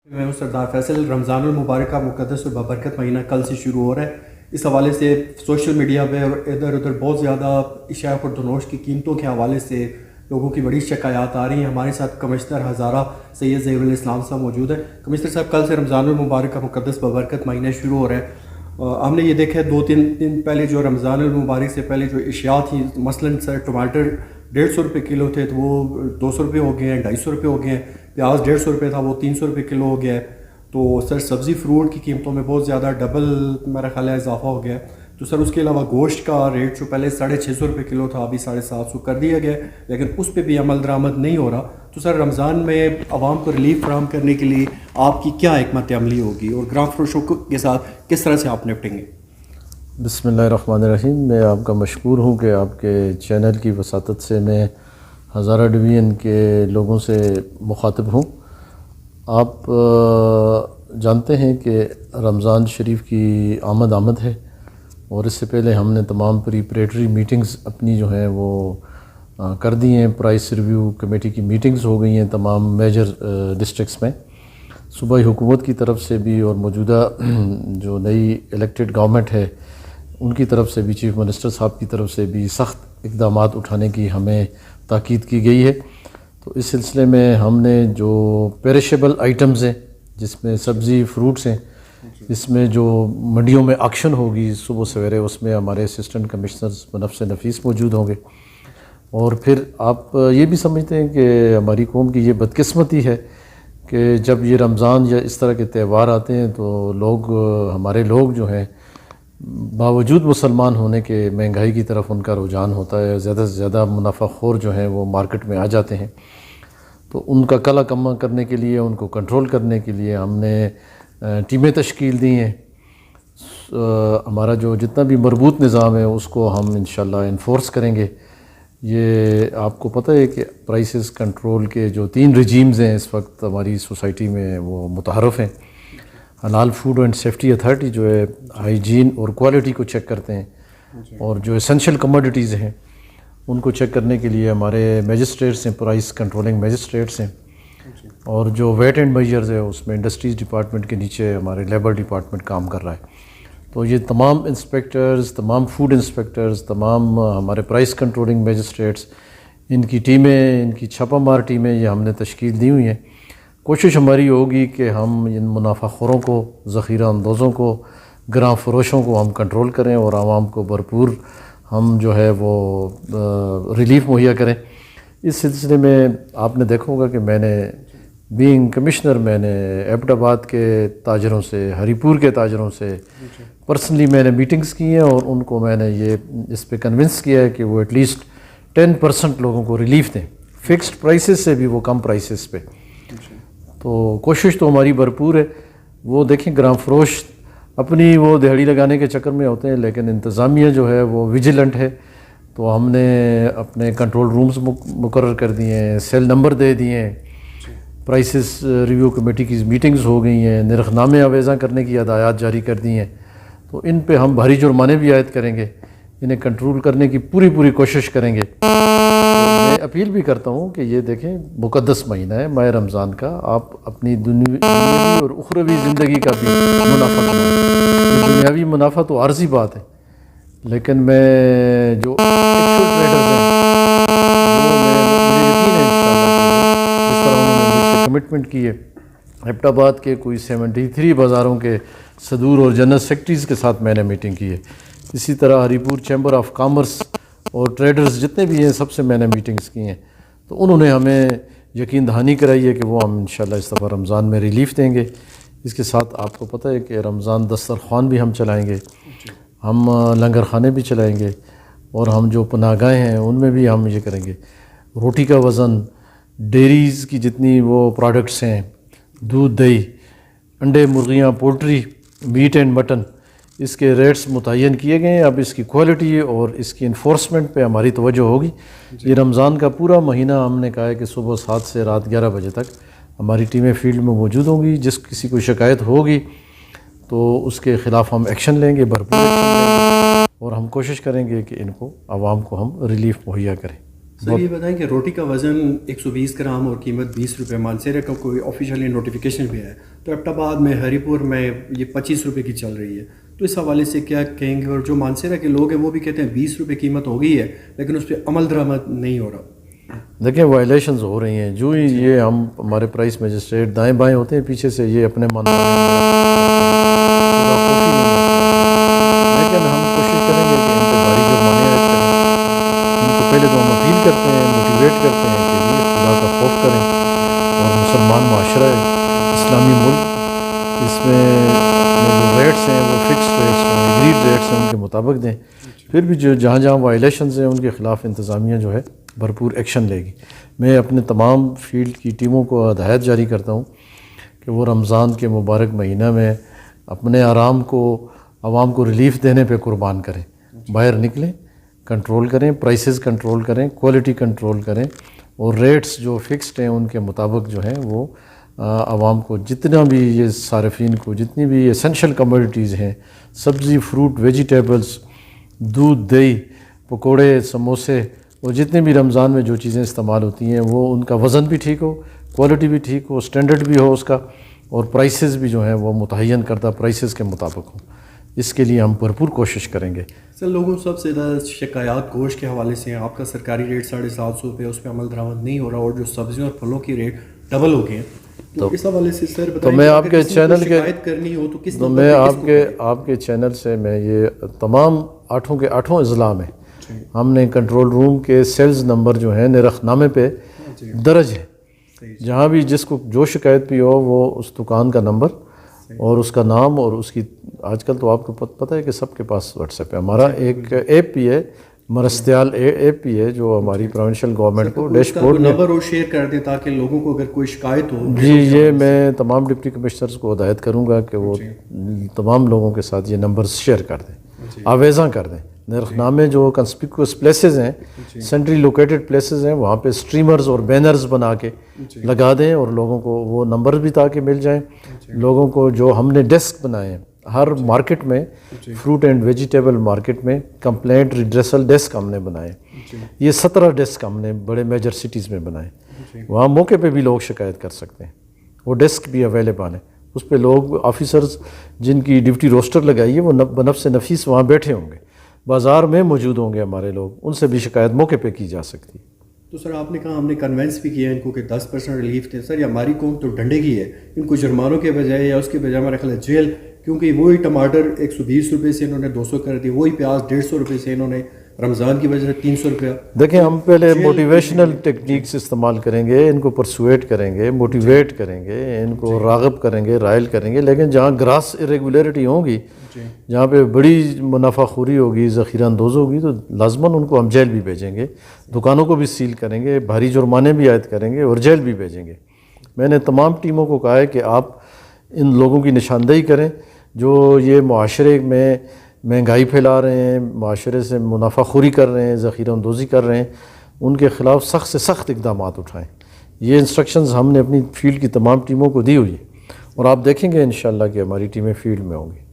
میں ہوں سردار فیصل۔ رمضان المبارک کا مقدس و بابرکت مہینہ کل سے شروع ہو رہا ہے۔ اس حوالے سے سوشل میڈیا پہ اور ادھر ادھر بہت زیادہ اشیاء خوردونوش کی قیمتوں کے حوالے سے لوگوں کی بڑی شکایات آ رہی ہیں۔ ہمارے ساتھ کمشنر ہزارہ سید ظہیر الاسلام صاحب موجود ہیں۔ کمشنر صاحب، کل سے رمضان المبارک کا مقدس بابرکت مہینہ شروع ہو رہا ہے۔ ہم نے یہ دیکھا ہے 2-3 دن پہلے جو رمضان المبارک سے پہلے جو اشیاء تھیں، مثلاً سر ٹماٹر 150 روپے کلو تھے تو وہ 200 روپے ہو گئے ہیں، 250 روپے ہو گئے ہیں۔ پیاز 150 روپے تھا وہ 300 روپے کلو ہو گیا ہے۔ تو سر سبزی فروٹ کی قیمتوں میں بہت زیادہ ڈبل میرا خیال ہے اضافہ ہو گیا ہے۔ تو سر اس کے علاوہ گوشت کا ریٹ جو پہلے 650 روپے کلو تھا ابھی 750 کر دیا گیا ہے، لیکن اس پہ بھی عمل درآمد نہیں ہو رہا۔ تو سر رمضان میں عوام کو ریلیف فراہم کرنے کے لیے آپ کی کیا حکمت عملی ہوگی اور گراں فروشوں کے ساتھ کس طرح سے آپ نپٹیں گے؟ بسم اللہ الرحمن الرحیم۔ میں آپ کا مشکور ہوں کہ آپ کے چینل کی وساطت سے میں ہزارہ ڈویژن کے لوگوں سے مخاطب ہوں۔ آپ جانتے ہیں کہ رمضان شریف کی آمد ہے، اور اس سے پہلے ہم نے تمام پریپریٹری میٹنگز اپنی جو ہیں وہ کر دی ہیں۔ پرائس ریویو کمیٹی کی میٹنگز ہو گئی ہیں تمام میجر ڈسٹرکٹس میں، صوبائی حکومت کی طرف سے بھی اور موجودہ جو نئی الیکٹڈ گورنمنٹ ہے ان کی طرف سے بھی، چیف منسٹر صاحب کی طرف سے بھی سخت اقدامات اٹھانے کی ہمیں تاکید کی گئی ہے۔ تو اس سلسلے میں ہم نے جو پیرشیبل آئٹمز ہیں، جس میں سبزی فروٹس ہیں، اس میں جو منڈیوں میں آکشن ہوگی صبح سویرے، اس میں ہمارے اسسٹنٹ کمشنرز بنفس نفیس موجود ہوں گے۔ اور پھر آپ یہ بھی سمجھتے ہیں کہ ہماری قوم کی یہ بدقسمتی ہے کہ جب یہ رمضان یا اس طرح کے تہوار آتے ہیں تو ہمارے لوگ جو ہیں باوجود مسلمان ہونے کے مہنگائی کی طرف ان کا رجحان ہوتا ہے، زیادہ سے زیادہ منافع خور جو ہیں وہ مارکیٹ میں آ جاتے ہیں۔ تو ان کا کلا کما کرنے کے لیے، ان کو کنٹرول کرنے کے لیے ہم نے ٹیمیں تشکیل دی ہیں۔ ہمارا جو جتنا بھی مربوط نظام ہے اس کو ہم انشاءاللہ انفورس کریں گے۔ یہ آپ کو پتہ ہے کہ پرائسز کنٹرول کے جو 3 رجیمز ہیں اس وقت ہماری سوسائٹی میں وہ متعارف ہیں۔ حلال فوڈ اینڈ سیفٹی اتھارٹی جو ہے ہائیجین اور کوالٹی کو چیک کرتے ہیں، اور جو اسینشل کموڈیٹیز ہیں ان کو چیک کرنے کے لیے ہمارے میجسٹریٹس ہیں، پرائس کنٹرولنگ میجسٹریٹس ہیں، اور جو ویٹ اینڈ میجرز ہے اس میں انڈسٹریز ڈپارٹمنٹ کے نیچے ہمارے لیبر ڈپارٹمنٹ کام کر رہا ہے۔ تو یہ تمام انسپیکٹرز، تمام فوڈ انسپیکٹرز، تمام ہمارے پرائس کنٹرولنگ میجسٹریٹس، ان کی ٹیمیں، ان کی چھاپہ مار ٹیمیں یہ ہم نے تشکیل دی ہوئی ہیں۔ کوشش ہماری ہوگی کہ ہم ان منافع خوروں کو، ذخیرہ اندوزوں کو، گراں فروشوں کو ہم کنٹرول کریں اور عوام کو بھرپور ہم جو ہے وہ ریلیف مہیا کریں۔ اس سلسلے میں آپ نے دیکھا ہوگا کہ میں نے بینگ کمشنر میں نے ایبٹ آباد کے تاجروں سے، ہری پور کے تاجروں سے پرسنلی میں نے میٹنگز کی ہیں، اور ان کو میں نے یہ اس پہ کنونس کیا ہے کہ وہ ایٹ لیسٹ 10% لوگوں کو ریلیف دیں، فکسڈ پرائسز سے بھی وہ کم پرائسز پہ۔ تو کوشش تو ہماری بھرپور ہے۔ وہ دیکھیں گراں فروش اپنی وہ دہاڑی لگانے کے چکر میں ہوتے ہیں، لیکن انتظامیہ جو ہے وہ ویجیلنٹ ہے۔ تو ہم نے اپنے کنٹرول رومز مقرر کر دیے ہیں، سیل نمبر دے دیے ہیں، پرائسز ریویو کمیٹی کی میٹنگز ہو گئی ہیں، نرخ نامے آویزاں کرنے کی ہدایات جاری کر دی ہیں۔ تو ان پہ ہم بھاری جرمانے بھی عائد کریں گے، انہیں کنٹرول کرنے کی پوری کوشش کریں گے۔ میں اپیل بھی کرتا ہوں کہ یہ دیکھیں مقدس مہینہ ہے ماہ رمضان کا، آپ اپنی دنیاوی اور اخروی زندگی کا بھی منافع کمائیں۔ یہ دنیاوی منافع تو عارضی بات ہے، لیکن میں جو ایکچوئل ٹریڈرز ہیں مجھے یقین ہے انشاءاللہ جس طرح انہوں نے مجھ سے کمٹمنٹ کی ہے، ایبٹ آباد کے کوئی 73 بازاروں کے صدور اور جنرل سیکرٹریز کے ساتھ میں نے میٹنگ کی ہے۔ اسی طرح ہری پور چیمبر آف کامرس اور ٹریڈرز جتنے بھی ہیں سب سے میں نے میٹنگز کی ہیں۔ تو انہوں نے ہمیں یقین دہانی کرائی ہے کہ وہ ہم انشاءاللہ اس دفعہ رمضان میں ریلیف دیں گے۔ اس کے ساتھ آپ کو پتہ ہے کہ رمضان دسترخوان بھی ہم چلائیں گے، ہم لنگر خانے بھی چلائیں گے، اور ہم جو پناہ گاہیں ہیں ان میں بھی ہم یہ کریں گے۔ روٹی کا وزن، ڈیریز کی جتنی وہ پروڈکٹس ہیں، دودھ، دہی، انڈے، مرغیاں، پولٹری، میٹ اینڈ مٹن، اس کے ریٹس متعین کیے گئے ہیں۔ اب اس کی کوالٹی اور اس کی انفورسمنٹ پہ ہماری توجہ ہوگی۔ یہ رمضان کا پورا مہینہ ہم نے کہا ہے کہ صبح 7 سے رات 11 بجے تک ہماری ٹیمیں فیلڈ میں موجود ہوں گی۔ جس کسی کو شکایت ہوگی تو اس کے خلاف ہم ایکشن لیں گے، بھرپور ایکشن لیں گے، اور ہم کوشش کریں گے کہ ان کو عوام کو ہم ریلیف مہیا کریں۔ سر یہ بتائیں کہ روٹی کا وزن 120 گرام اور قیمت 20 روپے، مانسیرا کا کوئی آفیشیلی نوٹیفیکیشن بھی ہے، تو ایبٹ آباد میں ہری پور میں یہ 25 روپے کی چل رہی ہے، تو اس حوالے سے کیا کہیں گے؟ اور جو مانسیرا کے لوگ ہیں وہ بھی کہتے ہیں 20 روپے قیمت ہو گئی ہے لیکن اس پہ عمل درآمد نہیں ہو رہا۔ دیکھیں وائلیشنز ہو رہی ہیں، جو ہی یہ ہمارے پرائس مجسٹریٹ دائیں بائیں ہوتے ہیں پیچھے سے یہ اپنے من لیکن ہم کوشش کریں گے کہ ان پہ بھاری جرمانے عائد کریں۔ ان کو پہلے تو ہم اپیل کرتے ہیں، موٹیویٹ کرتے ہیں کہ یہ خدا کا خوف کریں اور مسلمان معاشرہ ہے، اسلامی ملک، اس میں جو ریٹس ہیں وہ فکس ریٹس ہیں، ایگریڈ ریٹس ہیں، ان کے مطابق دیں۔ پھر بھی جو جہاں جہاں وائلیشنز ہیں ان کے خلاف انتظامیہ جو ہے بھرپور ایکشن لے گی۔ میں اپنے تمام فیلڈ کی ٹیموں کو ہدایت جاری کرتا ہوں کہ وہ رمضان کے مبارک مہینہ میں اپنے آرام کو عوام کو ریلیف دینے پہ قربان کریں، باہر نکلیں، کنٹرول کریں، پرائسز کنٹرول کریں، کوالٹی کنٹرول کریں، اور ریٹس جو فکسڈ ہیں ان کے مطابق جو ہیں وہ عوام کو جتنا بھی یہ صارفین کو جتنی بھی اسینشل کموڈیٹیز ہیں، سبزی، فروٹ، ویجیٹیبلز، دودھ، دہی، پکوڑے، سموسے، اور جتنے بھی رمضان میں جو چیزیں استعمال ہوتی ہیں وہ ان کا وزن بھی ٹھیک ہو، کوالٹی بھی ٹھیک ہو، اسٹینڈرڈ بھی ہو اس کا، اور پرائسز بھی جو ہیں وہ متعین کردہ پرائسز کے مطابق ہوں۔ اس کے لیے ہم بھرپور کوشش کریں گے۔ سر لوگوں سب سے زیادہ شکایات گوشت کے حوالے سے ہیں، آپ کا سرکاری ریٹ 750 روپے، اس پہ عمل درآمد نہیں ہو رہا، اور جو سبزیوں اور پھلوں کی ریٹ ڈبل ہو گئے ہیں، تو اس حوالے سے سر تو میں آپ کے چینل کے شکایت کرنی ہو تو کس تو میں آپ کے چینل سے میں یہ تمام 8 اضلاع میں ہم نے کنٹرول روم کے سیلز نمبر جو ہیں نرخ نامے پہ درج ہے، جہاں بھی جس کو جو شکایت بھی ہو وہ اس دکان کا نمبر اور اس کا نام، اور اس کی آج کل تو آپ کو پتہ ہے کہ سب کے پاس واٹس ایپ ہے، ہمارا ایک ایپ بھی ہے، مرستیال ایپ بھی ہے جو ہماری پروونشل گورنمنٹ کو ڈیش بورڈ نمبر اور شیئر کر دیں تاکہ لوگوں کو اگر کوئی شکایت ہو۔ جی یہ میں تمام ڈپٹی کمشنرز کو ہدایت کروں گا کہ وہ تمام لوگوں کے ساتھ یہ نمبرز شیئر کر دیں، آویزاں کر دیں۔ نرخ نامے جو کنسپیکوس پلیسز ہیں، سینٹری لوکیٹڈ پلیسز ہیں، وہاں پہ سٹریمرز اور بینرز بنا کے لگا دیں اور لوگوں کو وہ نمبر بھی تاکہ مل جائیں۔ لوگوں کو جو ہم نے ڈیسک بنائے ہیں ہر مارکیٹ میں، فروٹ اینڈ ویجیٹیبل مارکیٹ میں کمپلینٹ ریڈریسل ڈیسک ہم نے بنائے، یہ 17 ڈیسک ہم نے بڑے میجر سٹیز میں بنائے، وہاں موقع پہ بھی لوگ شکایت کر سکتے ہیں، وہ ڈیسک بھی اویلیبل ہیں، اس پہ لوگ آفیسرز جن کی ڈیوٹی روسٹر لگائی ہے وہ بنفس نفیس وہاں بیٹھے ہوں گے، بازار میں موجود ہوں گے ہمارے لوگ، ان سے بھی شکایت موقع پہ کی جا سکتی ہے۔ تو سر آپ نے کہا ہم نے کنونس بھی کیا ان کو کہ 10% ریلیف دیں، سر یہ ہماری قوم تو ڈنڈے کی ہے، ان کو جرمانوں کے بجائے یا اس کے بجائے ہمارا خیال ہے جیل، کیونکہ وہی ٹماٹر 120 روپے سے انہوں نے 200 کر دی، وہی پیاز 150 روپے سے انہوں نے رمضان کی وجہ سے 300 روپیہ۔ دیکھیں ہم پہلے موٹیویشنل ٹیکنیکس استعمال کریں گے، ان کو پرسویٹ کریں گے، موٹیویٹ کریں گے، ان کو راغب کریں گے، رائل کریں گے، لیکن جہاں گراس ارریگولیرٹی ہوگی، جہاں پہ بڑی منافع خوری ہوگی، ذخیرہ اندوز ہوگی، تو لازماً ان کو ہم جیل بھی بھیجیں گے، دکانوں کو بھی سیل کریں گے، بھاری جرمانے بھی عائد کریں گے اور جیل بھی بھیجیں گے۔ میں نے تمام ٹیموں کو کہا ہے کہ آپ ان لوگوں کی نشاندہی کریں جو یہ معاشرے میں مہنگائی پھیلا رہے ہیں، معاشرے سے منافع خوری کر رہے ہیں، ذخیرہ اندوزی کر رہے ہیں، ان کے خلاف سخت سے سخت اقدامات اٹھائیں۔ یہ انسٹرکشنز ہم نے اپنی فیلڈ کی تمام ٹیموں کو دی ہوئی ہے، اور آپ دیکھیں گے انشاءاللہ کہ ہماری ٹیمیں فیلڈ میں ہوں گی۔